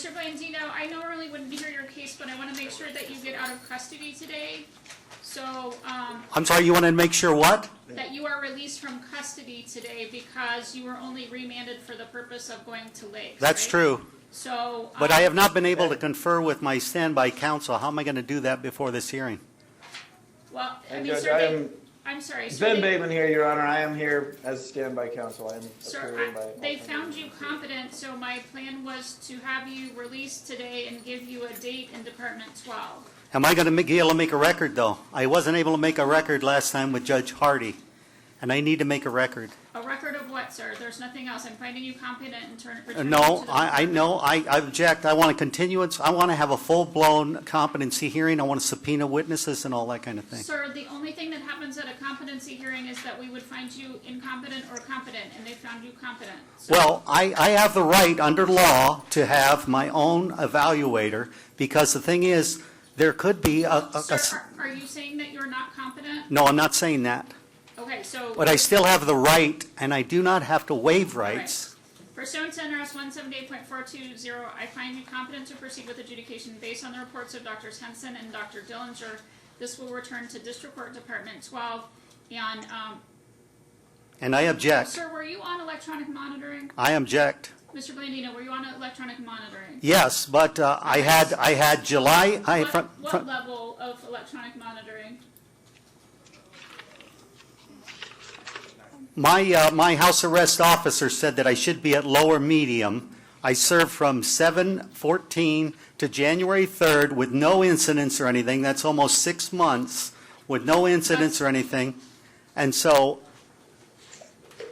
Mr. Blandino, I normally wouldn't hear your case, but I want to make sure that you get out of custody today. So, I'm sorry, you want to make sure what? that you are released from custody today because you were only remanded for the purpose of going to Lakes. That's right? true. So. But I have not been able to confer with my standby counsel. How am I going to do that before this hearing? Well, I And mean, Judge, sir, I'm sorry. sir, Ben they- Bateman here, Your Honor. I am here as standby counsel. I am Sir, appearing by. they found you competent, so my plan was to have you released today and give you a date in Department 12. Am I going to be able to make a record, though? I wasn't able to make a record last time with Judge Hardy, and I need to make a record. A record of what, sir? There's nothing else. I'm finding you competent and returning you No, to the I know, I object. I want a continuance. I want to have a full-blown competency hearing. I want to subpoena witnesses and all that kind of thing. Sir, the only thing that happens at a competency hearing is that we would find you incompetent or competent, and they found you competent. So- Well, I have the right under law to have my own evaluator, because the thing is, there could be Sir, are you saying that you're not competent? no, I'm not saying that. Okay, so. But I still have the right, and I do not have to waive rights. Pursuant to NRS 178.420, I find you competent to proceed with adjudication based on the reports of Drs. Henson and Dr. Dillinger. This will return to District Court Department 12. And I object. Sir, were you on electronic monitoring? I object. Mr. Blandino, were you on electronic monitoring? Yes, but I had July, What level of electronic monitoring? my house arrest officer said that I should be at lower medium. I served from 7/14 to January 3rd with no incidents or anything. That's almost 6 months with no incidents or anything. And so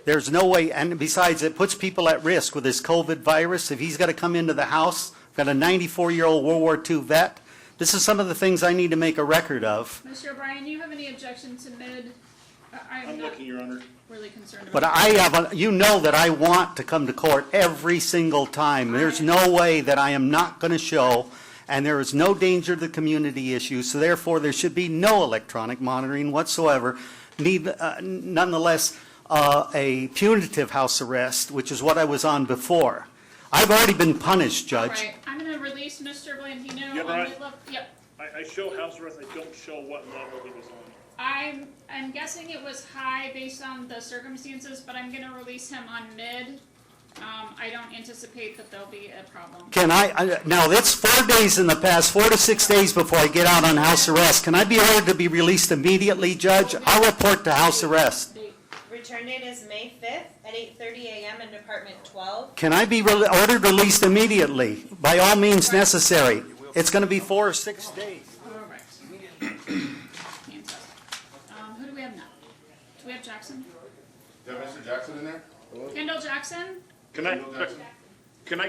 there's no way, and besides, it puts people at risk with this COVID virus. If he's got to come into the house, got a 94-year-old World War II vet, this is some of the things I need to make a record of. Mr. O'Brien, do you have any objection to mid? I'm not looking, Your Honor. really concerned about But I have, you know that I want to come to court every single time. There's no way that I am not going to show, and there is no danger to the community issue, so therefore there should be no electronic monitoring whatsoever. Nonetheless, a punitive house arrest, which is what I was on before. I've already been punished, All Judge. right, I'm going to release Mr. Blandino. Yeah, on right. Yep. I show house arrest, I don't show what level he was on. I'm guessing it was high based on the circumstances, but I'm going to release him on mid. I don't anticipate that there'll be a problem. Can now it's 4 days in the past, 4 to 6 days before I get out on house arrest. Can I be ordered to be released immediately, Judge? I'll report to house arrest. Return date is May 5th at 8:30 a.m. in Department 12. Can I be ordered released immediately, by all means necessary? It's going to be 4 or 6 days. All right. Fantastic. Who do we have now? Do we have Jackson? Do you have Mr. Jackson in there? Kendall Jackson? Can I, Jackson? can I